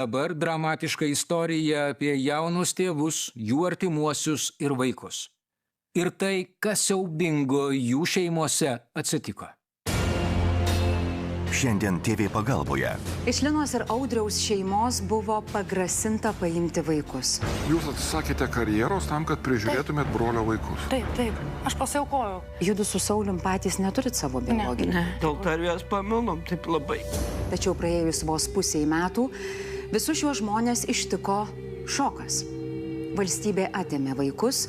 Dabar dramatiška istorija apie jaunus tėvus, jų artimuosius ir vaikus. Ir tai, kas siaubingo jų šeimose atsitiko. Šiandien TV pagalboje. Iš Linos ir Audriaus šeimos buvo pagrasinta paimti vaikus. Jūs atsisakėte karjeros tam, kad prižiūrėtumėt brolio vaikus. Taip. Aš pasiaukojau. Judu su Saulium patys neturit savo biologinį. Ne. Dėl tarvės pamilom, taip labai. Tačiau praėjus vos pusiai metų, visus šiuos žmonės ištiko šokas. Valstybė atėmė vaikus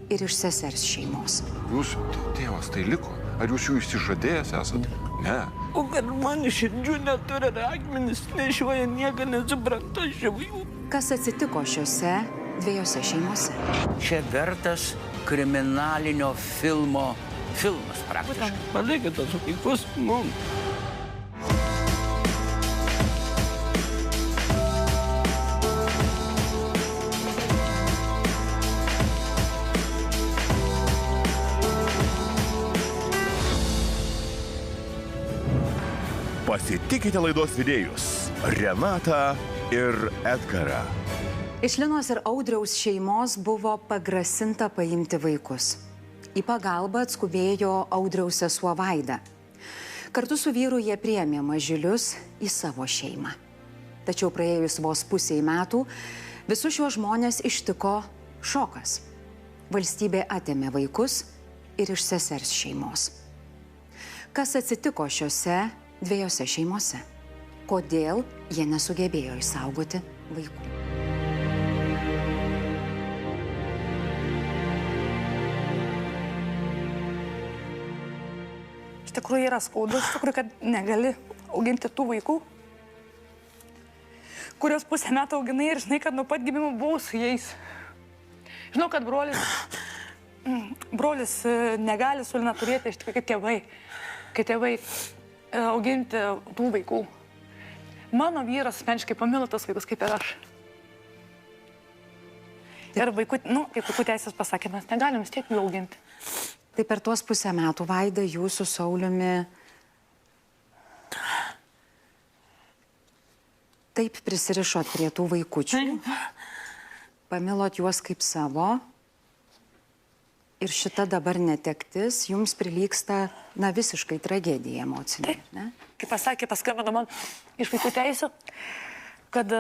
ir iš sesers šeimos. Jūs, tėvas, tai liko? Ar jūs jų išsižadėjęs esat? Ne. O kad man širdžių neturi akmenis, nešioja nieką nesupranta šių. Kas atsitiko šiuose dviejose šeimose? Čia vertas kriminalinio filmas praktiškai. Palikite tos vaikus mums. Pasitikite laidos vedėjus Renatą ir Edgarą. Iš Linos ir Audriaus šeimos buvo pagrasinta paimti vaikus. Į pagalbą atskubėjo Audriaus sesuo Vaida. Kartu su vyru jie priėmė mažylius į savo šeimą. Tačiau praėjus vos pusiai metų, visus šiuos žmonės ištiko šokas. Valstybė atėmė vaikus ir iš sesers šeimos. Kas atsitiko šiuose dviejose šeimose? Kodėl jie nesugebėjo išsaugoti vaikų? Iš tikrųjų yra skaudu, iš tikrųjų, kad negali auginti tų vaikų, kurios pusę metų auginai ir žinai, kad nuo pat gimimo buvau su jais. Žinau, kad brolis negali su Lina turėti iš tikrųjų kaip tėvai auginti tų vaikų. Mano vyras asmeniškai pamilo tos vaikus kaip ir aš. Ir vaikų, kaip vaikų teisės pasakė, mes negalim vis tiek jų auginti. Tai per tuos pusę metų, Vaida, jūs su Sauliumi taip prisirišot prie tų vaikučių, pamilot juos kaip savo. Ir šita dabar netektis jums prilygsta, visiškai tragedija emocinė, ne? Kaip pasakė, paskambino man iš vaikų teisų, kad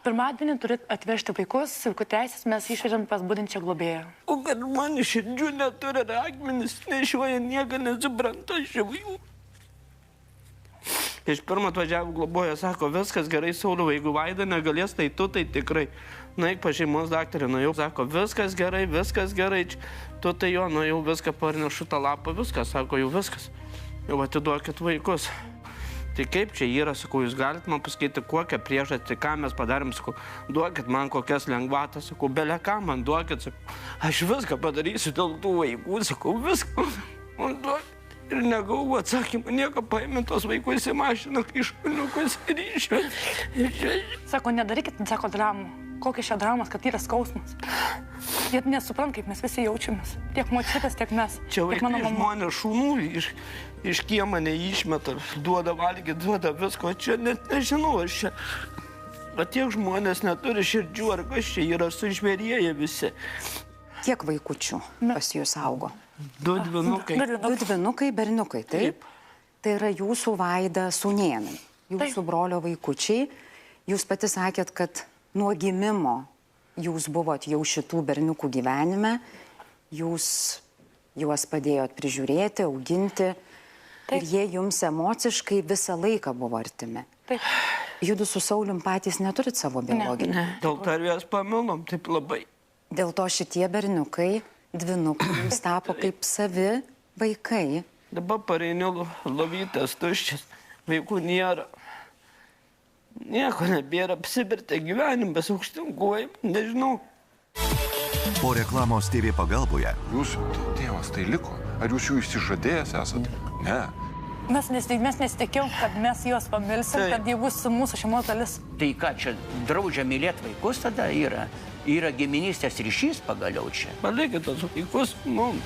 pirmadienį turit atvežti vaikus, vaikų teisės mes išvežėm pas budinčią globėją. O kad man širdžių neturi akmenis, nešioja nieką nesupranta šių. Iš pirmo atvažiavo globoja, sako, viskas gerai, Sauliau, jeigu Vaida negalės, tai tu tai tikrai. Nueik pas šeimos daktarį, nuėjau, sako, viskas gerai, tu tai jo, nuėjau, viską parnešu tą lapą, viskas, sako, jau viskas. Jau atiduokit vaikus. Tai kaip čia yra, sakau, jūs galite man pasakyti, kokią priežastį, ką mes padarėm, sakau, duokit man kokias lengvatas, sakau, bele ką man duokit, sakau, aš viską padarysiu dėl tų vaikų, sakau, viską, man duokit. Ir negavau atsakymą, nieko paėmė tos vaikus į mašiną, kai šuniukus ir išvežė. Sako, nedarykit, sako, dramų. Kokia šia dramas, kad yra skausmas. Jie nesuprant, kaip mes visi jaučiamės. Tiek močiutės, tiek mes. Čia vaikai žmonės šunų iš kiemą neišmeta, duoda valgyti, duoda visko. Čia net nežinau, aš čia. Bet tiek žmonės neturi širdžių, ar kas čia yra, sužvėrėję visi. Kiek vaikučių pas jūs augo? Du dvynukai. Du dvynukai, berniukai, taip? Tai yra jūsų Vaida sūnėnai, jūsų brolio vaikučiai. Jūs pati sakėt, kad nuo gimimo jūs buvot jau šitų berniukų gyvenime, jūs juos padėjot prižiūrėti, auginti, ir jie jums emociškai visą laiką buvo artimi. Taip. Judu su Saulium patys neturit savo biologinį. Ne. Dėl tarvės pamilom, taip labai. Dėl to šitie berniukai, dvynukai, jums tapo kaip savi vaikai. Dabar pareiniu lovytės tuščias, vaikų nėra. Nieko nebėra, apsibirtė gyvenimas aukštinguojam, nežinau. Po reklamos TV pagalboje. Jūs, tėvas, tai liko? Ar jūs jų išsižadėjęs esat? Ne. Mes nesitikėjom, kad mes juos pamilsim, kad jie bus mūsų šeimos dalis. Tai ką, čia draudžia mylėti vaikus tada yra? Yra giminystės ryšys pagaliau čia. Palikite tos vaikus mums.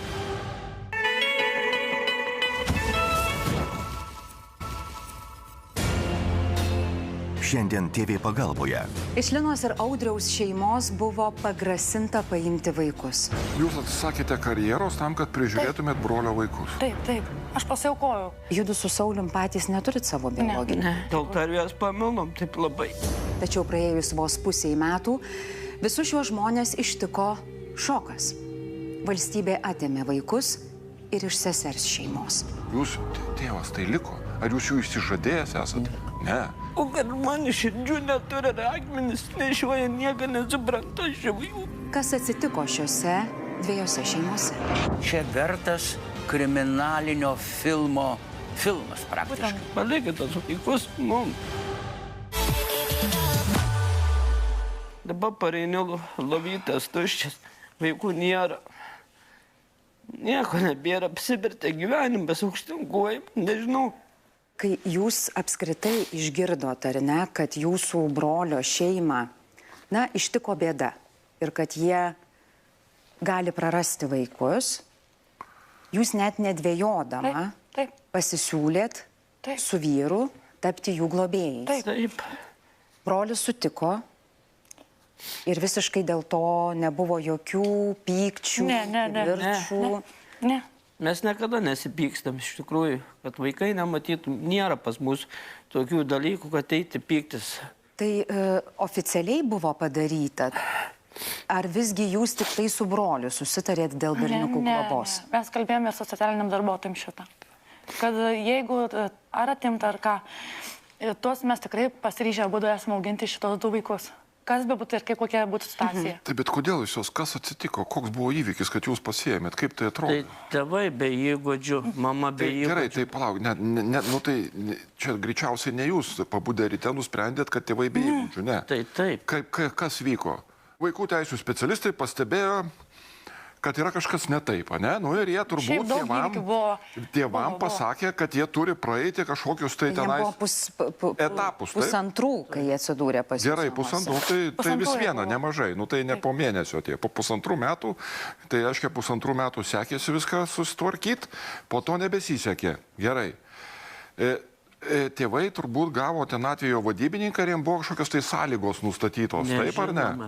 Šiandien TV pagalboje. Iš Linos ir Audriaus šeimos buvo pagrasinta paimti vaikus. Jūs atsisakėte karjeros tam, kad prižiūrėtumėt brolio vaikus. Taip, taip. Aš pasiaukojau. Judu su Saulium patys neturit savo biologinį. Dėl tarvės pamilom taip labai. Tačiau praėjus vos pusiai metų, visus šiuos žmonės ištiko šokas. Valstybė atėmė vaikus ir iš sesers šeimos. Jūs, tėvas, tai liko? Ar jūs jų išsižadėjęs esate? Ne. O kad man širdžių neturi akmenis, nešioja nieką nesupranta šių. Kas atsitiko šiuose dviejose šeimose? Čia vertas kriminalinio filmas praktiškai. Palikit tos vaikus mums. Dabar pareiniu lovytės tuščias, vaikų nėra. Nieko nebėra, apsibirtė gyvenimas aukštinguojam, nežinau. Kai jūs apskritai išgirdot, ar ne, kad jūsų brolio šeimą, ištiko bėda ir kad jie gali prarasti vaikus, jūs net nedvejodama pasisiūlėt su vyru tapti jų globėjais. Taip. Brolis sutiko ir visiškai dėl to nebuvo jokių pykčių, viršų. Ne. Mes niekada nesipykstam iš tikrųjų, kad vaikai nematytų, nėra pas mus tokių dalykų, kad eiti pyktis. Tai oficialiai buvo padaryta? Ar visgi jūs tik tai su broliu susitarėt dėl berniukų globos? Ne. Mes kalbėjome su socialiniam darbuotojim šitą. Kad jeigu ar atimta ar ką, tuos mes tikrai pasiryžę būdu esame auginti šitos du vaikus. Kas be būtų ir kokia būtų situacija. Taip, bet kodėl jūs jos, kas atsitiko, koks buvo įvykis, kad jūs pasiėmėt, kaip tai atrodo? Tai tėvai be įgūdžių, mama be įgūdžių. Gerai, tai palauk, tai čia greičiausiai ne jūs pabudę ryte nusprendėt, kad tėvai be įgūdžių, ne? Tai taip. Kas vyko? Vaikų teisų specialistai pastebėjo, kad yra kažkas ne taip, ne? Nu ir jie turbūt tėvam pasakė, kad jie turi praeiti kažkokius tai tenais etapus. Pusantrų, kai jie atsidūrė pas jūs. Gerai, pusantrų, tai vis viena, nemažai. Nu tai ne po mėnesio tie. Po pusantrų metų, tai aiškiai pusantrų metų sekėsi viską susitvarkyti, po to nebesisekė. Gerai. Tėvai turbūt gavo ten atvejo vadybininką ir jiems buvo kažkokios tai sąlygos nustatytos, taip ar ne?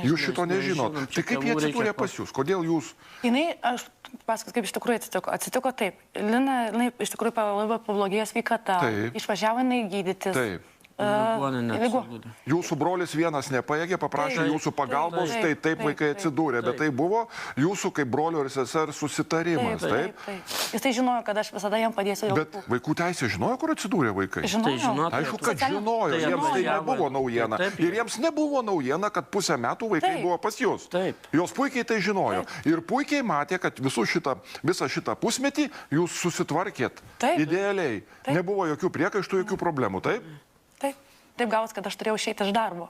Jūs šito nežinot. Tai kaip jie atsidūrė pas jūs? Kodėl jūs? Aš pasakos, kaip iš tikrųjų atsitiko. Atsitiko taip. Lina iš tikrųjų labai pablogėjo sveikata. Išvažiavo jinai gydytis. Taip. Ligų. Jūsų brolis vienas nepaėgė, paprašė jūsų pagalbos, tai taip vaikai atsidūrė, bet tai buvo jūsų kaip brolio ir sesers susitarimas, taip? Jis tai žinojo, kad aš visada jam padėsiu. Bet vaikų teisė žinojo, kur atsidūrė vaikai? Žinojo. Aišku, kad žinojo, jiems tai nebuvo naujiena. Ir jiems nebuvo naujiena, kad pusę metų vaikai buvo pas jūs. Jos puikiai tai žinojo. Ir puikiai matė, kad visą šitą pusmetį jūs susitvarkėt idealiai. Nebuvo jokių priekaištų, jokių problemų, taip? Taip gavos, kad aš turėjau išeiti iš darbo.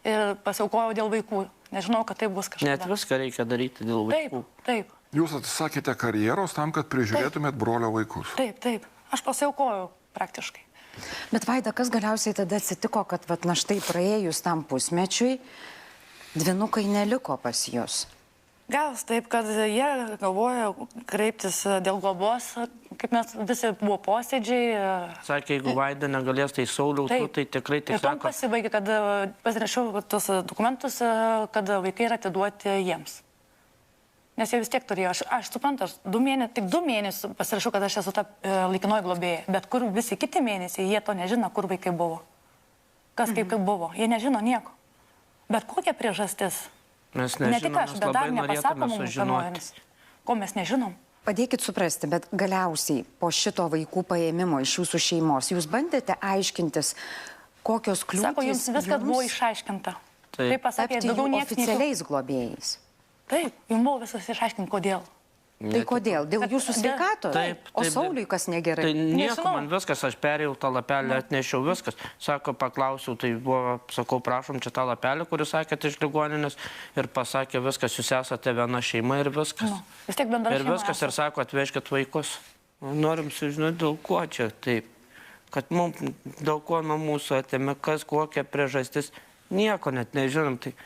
Ir pasiaukojau dėl vaikų. Nežinau, kad tai bus kažkas. Net viską reikia daryti dėl vaikų. Taip. Jūs atsisakėte karjeros tam, kad prižiūrėtumėt brolio vaikus. Taip. Aš pasiaukojau praktiškai. Bet Vaida, kas galiausiai tada atsitiko, kad štai praėjus tam pusmečiui, dvynukai neliko pas jūs? Gavos taip, kad jie galvoja kreiptis dėl globos, kaip mes visi buvo posėdžiai. Sakė, jeigu Vaida negalės, tai Sauliaus, tai tikrai tik sako. Ir tam pasibaigė, kad pasirašiau tos dokumentus, kad vaikai yra atiduoti jiems. Nes jie vis tiek turėjo, aš suprantu, tik 2 mėnesius pasirašiau, kad aš esu ta laikinoji globėja, bet kur visi kiti mėnesiai, jie to nežino, kur vaikai buvo. Kas kaip buvo, jie nežino nieko. Bet kokia priežastis? Mes nežinom, ne tik aš, bet dar nepasako mums žinojimis. Ko mes nežinom? Padėkit suprasti, bet galiausiai po šito vaikų paėmimo iš jūsų šeimos, jūs bandėte aiškintis, kokios kliūtys Sako, jums viskas buvo išaiškinta. Taip pasakė, daugiau niekas oficialiais globėjais. Taip, jums buvo viskas išaiškinti, kodėl. Tai kodėl? Dėl jūsų sveikatos? Taip. O Sauliui kas negerai? Tai nieko, man viskas, aš perėjau tą lapelį, atnešiau viskas. Sako, paklausiau, tai buvo, sakau, prašom čia tą lapelį, kurį sakėte iš ligoninės ir pasakė viskas, jūs esate viena šeima ir viskas. Vis tiek bendra šeima. Ir viskas ir sako, atvežkit vaikus. Norim sužinoti, dėl ko čia taip. Kad mums dėl ko nuo mūsų atėmė, kas, kokia priežastis. Nieko net nežinom, tai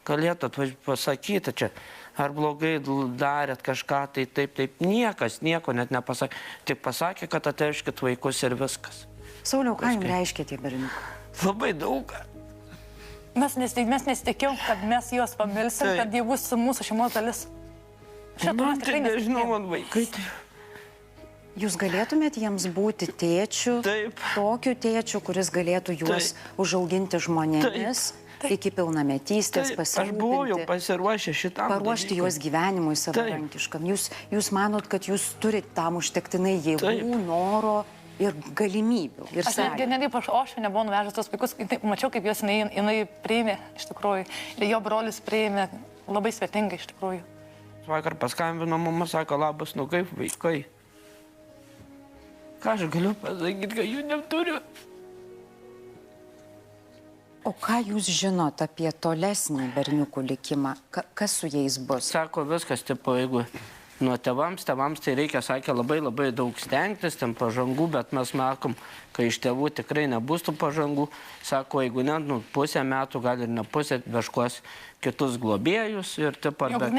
galėtų pasakyti čia. Ar blogai darėt kažką, tai taip, niekas nieko net nepasakė. Tik pasakė, kad atvežkit vaikus ir viskas. Sauliau, ką jums reiškia tie berniukai? Labai daug. Mes nesitikėjom, kad mes juos pamilsim, kad jie bus mūsų šeimos dalis. Man tai nežinau, man vaikai. Jūs galėtumėt jiems būti tėčiu, tokiu tėčiu, kuris galėtų juos užauginti žmonėmis iki pilnametystės, Aš buvau jau pasiruošę šitam paruošti juos gyvenimui savarankiškam. Jūs manot, kad jūs turite tam užtektinai jėgų, noro ir galimybių. Aš netgi aš nebuvau nuvežęs tos vaikus, mačiau, kaip juos jinai priėmė, iš tikrųjų. Ir jo brolis priėmė labai svetingai, iš tikrųjų. Vakar paskambino mama, sako, labas, nu kaip vaikai. Ką aš galiu pasakyti, kad jų neturiu? O ką jūs žinot apie tolesnį berniukų likimą? Kas su jais bus? Sako, viskas, tipo, jeigu nuo tėvams tai reikia, sakė, labai daug stengtis, ten pažangų, bet mes matom, kai iš tėvų tikrai nebus tų pažangų. Sako, jeigu net pusę metų, gal ir ne pusę, veškos kitus globėjus ir taip arba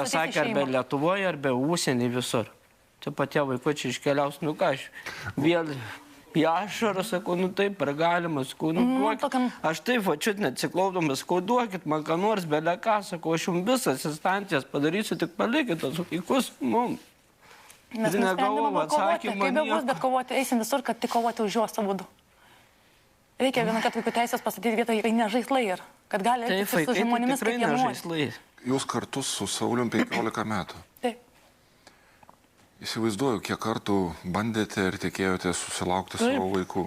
sakė, arba Lietuvoje, arba užsienį visur. Taip pat tie vaikučiai iškeliaus, nu ką aš vėl į ašarą, sakau, nu taip, ar galima, sakau, nu duokit. Aš taip, vačiut neatsiklaudamas, sakau, duokit man ką nors, belė ką, sakau, aš jums visas instancijas padarysiu, tik palikit tos vaikus mums. Mes nusprendėme kovoti, kaip be bus, bet kovoti, eisim visur, kad tik kovoti už juos abudu. Reikia vieną, kad vaikų teisės pastatyti vietoje, tai ne žaislai ir kad gali elgtis su žmonėmis, kaip jie nori. Jūs kartu su Saulium 15 metų. Taip. Įsivaizduoju, kiek kartų bandėte ir tikėjote susilaukti savo vaikų.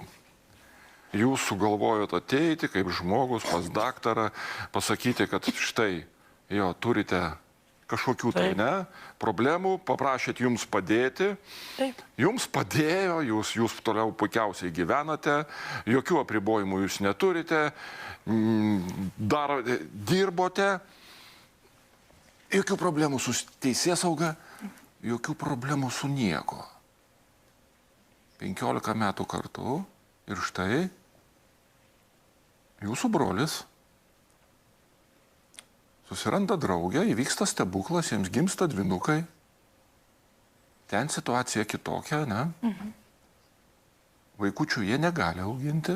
Jūs sugalvojote ateiti kaip žmogus pas daktarą, pasakyti, kad štai, jo, turite kažkokių tai, problemų, paprašėt jums padėti. Taip. Jums padėjo, jūs toliau puikiausiai gyvenate, jokių apribojimų jūs neturite, dirbote, jokių problemų su teisėsauga, jokių problemų su nieko. 15 metų kartu ir štai jūsų brolis susiranda draugę, įvyksta stebuklas, jiems gimsta dvynukai. Ten situacija kitokia, ne? Vaikučių jie negali auginti.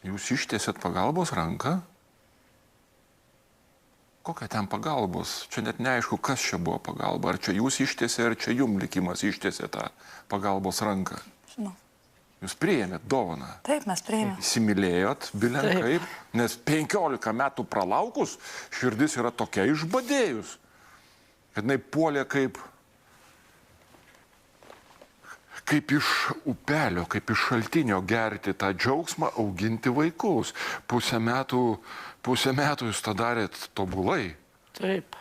Jūs ištiesėt pagalbos ranką. Kokia ten pagalbos? Čia net neaišku, kas čia buvo pagalba. Ar čia jūs ištiesė, ar čia jum likimas ištiesė tą pagalbos ranką. Žinau. Jūs priėmėt dovaną. Taip, mes priėmėm. Įsimylėjot, bilenkaip, nes 15 metų pralaukus širdis yra tokia išbadėjus, kad jinai puolė kaip iš upelio, kaip iš šaltinio gerti tą džiaugsmą, auginti vaikus. Pusę metų jūs tą darėt tobulai. Taip.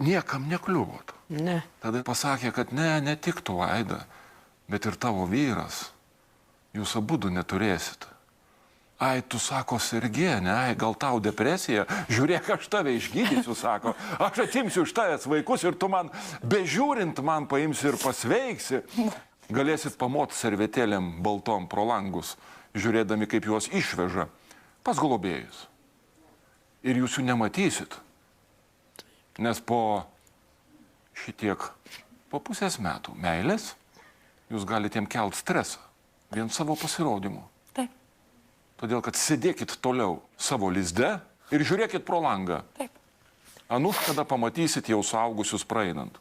Niekam nekliuvot. Ne. Tada pasakė, kad ne tik tu, Aida, bet ir tavo vyras. Jūs abudu neturėsit. Ai, tu sako, Sergė, gal tau depresija? Žiūrėk, aš tave išgydysiu, sako. Aš atimsiu iš tavęs vaikus ir tu man, bežiūrint, man paimsi ir pasveiksi. Galėsit pamot servetėlėm baltom pro langus, žiūrėdami, kaip juos išveža pas globėjus. Ir jūs jų nematysit. Nes po pusės metų meilės jūs galite jiem kelt stresą. Vien savo pasirodymu. Taip. Todėl, kad sėdėkit toliau savo lizde ir žiūrėkit pro langą. Taip. Anus, kada pamatysit jau suaugusius praeinant.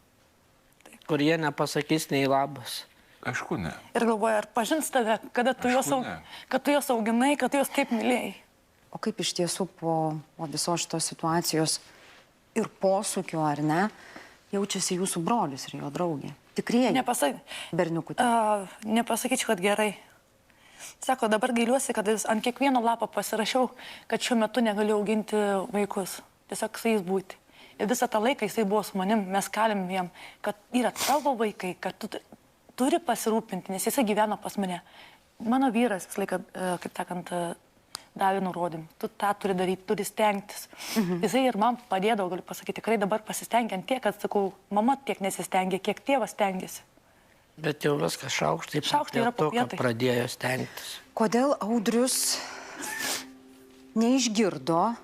Taip. Kur jie nepasakys nei labas. Aišku, ne. Ir galvoja, ar pažins tave, kad tu juos auginai, kad tu juos taip mylėjai. O kaip iš tiesų po visos šitos situacijos ir posūkio, ar ne, jaučiasi jūsų brolis ir jo draugė? Tikrieji berniukų. Nepasakyčiau, kad gerai. Sako, dabar gailiuosi, kad ant kiekvieno lapo pasirašiau, kad šiuo metu negaliu auginti vaikus. Tiesiog su jais būti. Ir visą tą laiką jisai buvo su manim, mes kalėm jam, kad yra tavo vaikai, kad tu turi pasirūpinti, nes jisai gyveno pas mane. Mano vyras visą laiką, kaip sakant, davė nurodymą. Tu tą turi daryti, turi stengtis. Jisai ir man padėdavo, galiu pasakyti, tikrai dabar pasistengiant tiek, kad, sakau, mama tiek nesistengia, kiek tėvas stengiasi. Bet jau viskas šaukštai yra po pietai. Pradėjo stengtis. Kodėl Audrius neišgirdo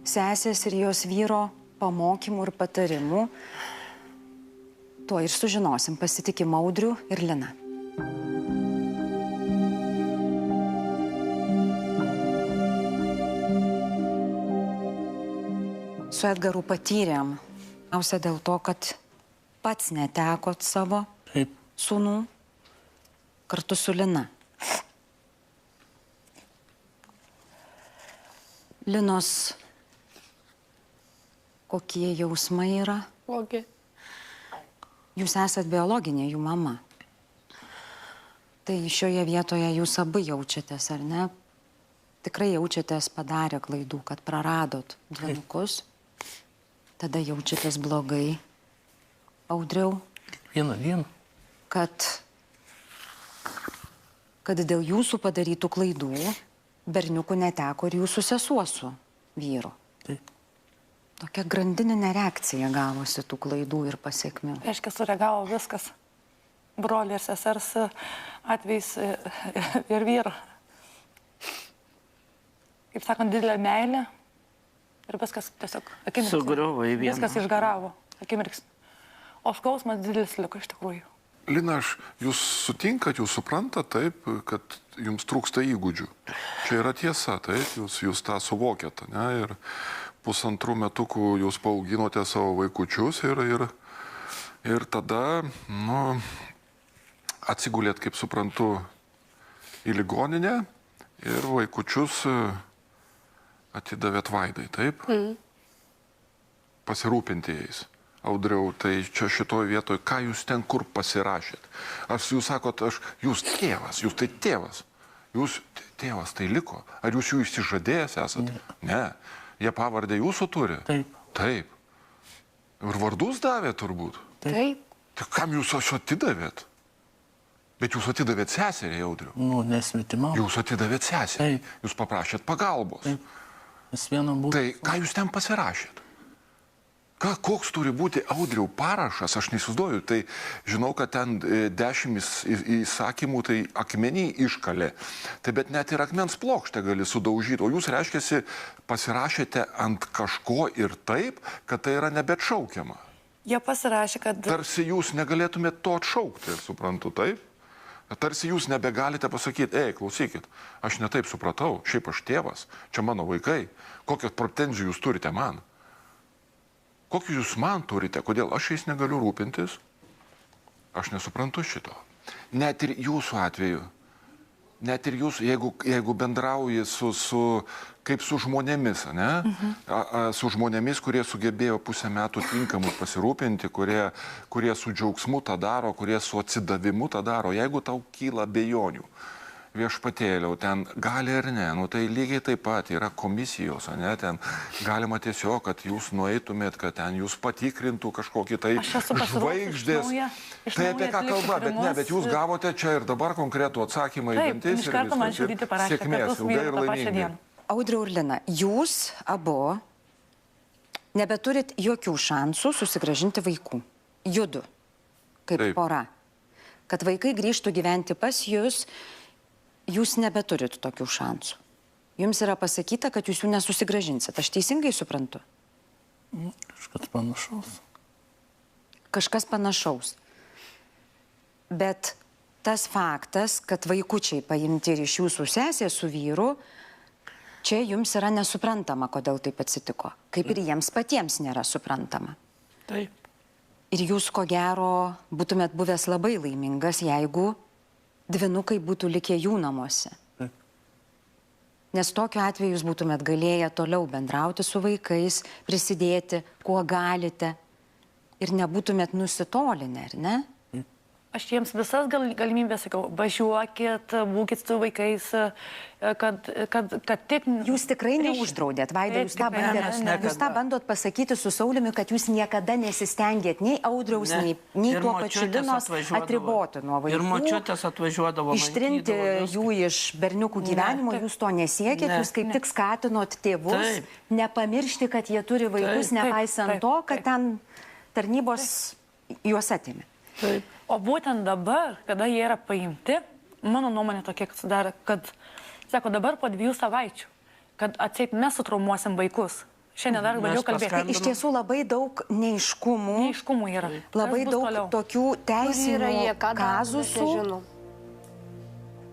sesės ir jos vyro pamokymų ir patarimų? Tuo ir sužinosim. Pasitikim Audrių ir Liną. su Edgaru patyrėm. Ausia dėl to, kad pats netekot savo sūnų kartu su Lina. Linos, kokie jausmai yra? Kokie? Jūs esat biologinė jų mama. Tai šioje vietoje jūs abu jaučiatės, ar ne? Tikrai jaučiatės padarę klaidų, kad praradot dvynukus. Tada jaučiatės blogai. Audriau? Vieną. Kad dėl jūsų padarytų klaidų berniukų neteko ir jūsų sesuo su vyru. Taip. Tokia grandininė reakcija gavosi tų klaidų ir pasiekmių. Reiškia, sureagavo viskas. Brolį ir sesers atvejais ir vyru. Kaip sakant, didelė meilė ir viskas tiesiog akimirksniu. Sugriuvo į vieną. Viskas išgaravo akimirksniu. O skausmas didelis liko iš tikrųjų. Lina, jūs sutinkat, jūs suprantat taip, kad jums trūksta įgūdžių. Čia yra tiesa, taip, jūs tą suvokėte, ne? Ir 1,5 metukų jūs paauginote savo vaikučius ir tada, atsigulėt, kaip suprantu, į ligoninę ir vaikučius atidavėt Vaidai, taip? Pasirūpinti jais. Audriau, tai čia šitoj vietoj, ką jūs ten kur pasirašėt? Jūs sakot, jūs tėvas, jūs tai tėvas. Jūs tėvas tai liko. Ar jūs jų išsižadėjęs esat? Ne. Jie pavardę jūsų turi? Taip. Ir vardus davė turbūt? Taip. Tai kam jūs atidavėt? Bet jūs atidavėt seserį, Audriau. Nesvetimau. Jūs atidavėt seserį. Jūs paprašėt pagalbos. Tai ką jūs ten pasirašėt? Koks turi būti, Audriau, parašas, aš neįsivaizduoju, tai žinau, kad ten 10 įsakymų, tai akmenį iškalė, tai bet net ir akmens plokštę gali sudaužyti, o jūs, reiškiasi, pasirašėte ant kažko ir taip, kad tai yra nebeatšaukiama. Jie pasirašė, kad... Tarsi jūs negalėtumėte to atšaukti, suprantu, taip? Tarsi jūs nebegalite pasakyti, klausykit, aš netaip supratau, šiaip aš tėvas, čia mano vaikai, kokios pretenzijų jūs turite man? Kokius jūs man turite, kodėl aš jais negaliu rūpintis? Aš nesuprantu šito. Net ir jūsų atveju, net ir jūs, jeigu bendrauji kaip su žmonėmis, ne? Su žmonėmis, kurie sugebėjo 1,5 metų tinkamai pasirūpinti, kurie su džiaugsmu tą daro, kurie su atsidavimu tą daro, jeigu tau kyla abejonių, viešpatėliau, ten gali ir ne, tai lygiai taip pat yra komisijos, ne, ten galima tiesiog, kad jūs nueitumėt, kad ten jūs patikrintų kažkokį tai žvaigždės. Tai apie ką kalba, bet jūs gavote čia ir dabar konkretų atsakymą į dantis ir sėkmės, ilgai ir laimingai. Audriau ir Lina, jūs abu nebeturit jokių šansų susigrąžinti vaikų. Judu, kaip pora. Kad vaikai grįžtų gyventi pas jūs, jūs nebeturit tokių šansų. Jums yra pasakyta, kad jūs jų nesusigrąžinsit. Aš teisingai suprantu? Kažkas panašaus. Kažkas panašaus. Bet tas faktas, kad vaikučiai paimti ir iš jūsų sesės su vyru, čia jums yra nesuprantama, kodėl taip atsitiko. Kaip ir jiems patiems nėra suprantama. Taip. Ir jūs, ko gero, būtumėt buvęs labai laimingas, jeigu dvynukai būtų likę jų namuose. Nes tokiu atveju jūs būtumėt galėję toliau bendrauti su vaikais, prisidėti, kuo galite ir nebūtumėt nusitolinę, ar ne? Aš jiems visas galimybės sakiau, važiuokit, būkit su vaikais, kad tik... Jūs tikrai neuždraudėt, Vaida, jūs tą bandot pasakyti su Sauliumi, kad jūs niekada nesistengėt nei Audriaus, nei tuo pačiu Linos atriboti nuo vaikų. Ir močiutės atvažiuodavo. Ištrinti jų iš berniukų gyvenimo, jūs to nesiekėt, jūs kaip tik skatinot tėvus nepamiršti, kad jie turi vaikus, nepaisant to, kad ten tarnybos juos atėmė. O būtent dabar, kada jie yra paimti, mano nuomonė tokia sudarė, kad, sako, dabar po 2 savaičių, kad atseit mes sutraumuosim vaikus. Šiandien dar galiu kalbėti. Iš tiesų labai daug neiškumų. Neiškumų yra. Labai daug tokių teisinių kazusų,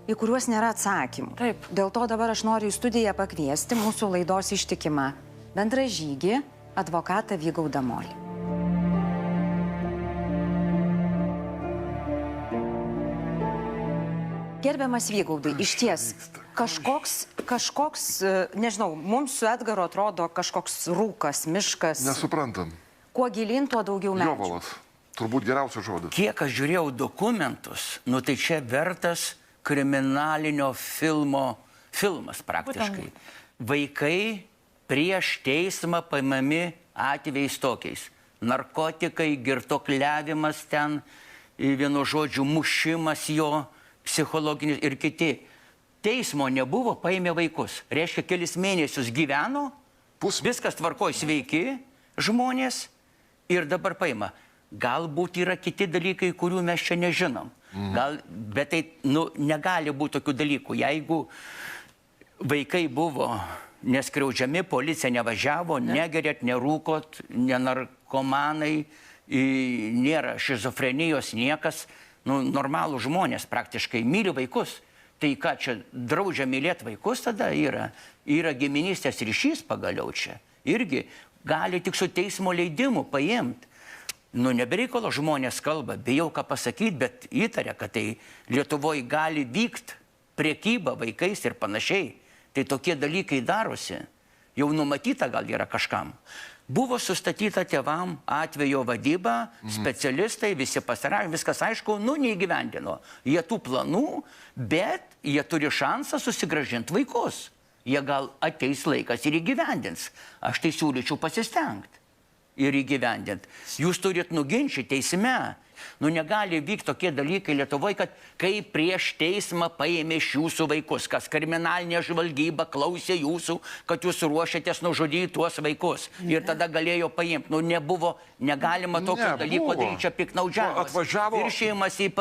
į kuriuos nėra atsakymų. Taip. Dėl to dabar aš noriu į studiją pakviesti mūsų laidos ištikimą bendražygį, advokatą Vygaudą Molį. Gerbiamas Vygaudai, iš ties kažkoks, nežinau, mums su Edgaru atrodo kažkoks rūkas, miškas. Nesuprantam. Kuo gilin, tuo daugiau medžių. Jovalas. Turbūt geriausias žodis. Kiek aš žiūrėjau dokumentus, nu tai čia vertas kriminalinio filmas praktiškai. Vaikai prieš teismą paimami atvejais tokiais. Narkotikai, girtuokliavimas ten, vienu žodžiu, mušimas jo, psichologinis ir kiti. Teismo nebuvo, paėmė vaikus. Reiškia, kelis mėnesius gyveno, viskas tvarkoj, sveiki žmonės ir dabar paima. Galbūt yra kiti dalykai, kurių mes čia nežinom. Bet tai negali būti tokių dalykų. Jeigu vaikai buvo neskriaudžiami, policija nevažiavo, negerėt, nerūkot, nenarkomanai, nėra šizofrenijos niekas, normalų žmonės praktiškai myli vaikus. Tai ką čia draudžia mylėti vaikus tada yra giminystės ryšys pagaliau čia. Irgi gali tik su teismo leidimu paimti. Nebereikalo žmonės kalba, bijau ką pasakyti, bet įtaria, kad tai Lietuvoje gali vykti prekyba vaikais ir panašiai. Tai tokie dalykai darosi. Jau numatyta gal yra kažkam. Buvo sustatyta tėvam atvejo vadyba, specialistai, visi pasirašė, viskas aišku, neįgyvendino. Jie tų planų, bet jie turi šansą susigrąžinti vaikus. Jie gal ateis laikas ir įgyvendins. Aš tai siūlyčiau pasistengti ir įgyvendinti. Jūs turit nuginčyti teisme. Negali vykti tokie dalykai Lietuvoje, kad kai prieš teismą paėmė iš jūsų vaikus, kas kriminalinė žvalgyba klausė jūsų, kad jūs ruošiatės nužudyti tuos vaikus. Ir tada galėjo paimti. Negalima tokio dalyko daryti, čia piknaudžiavimas. Viršijimas į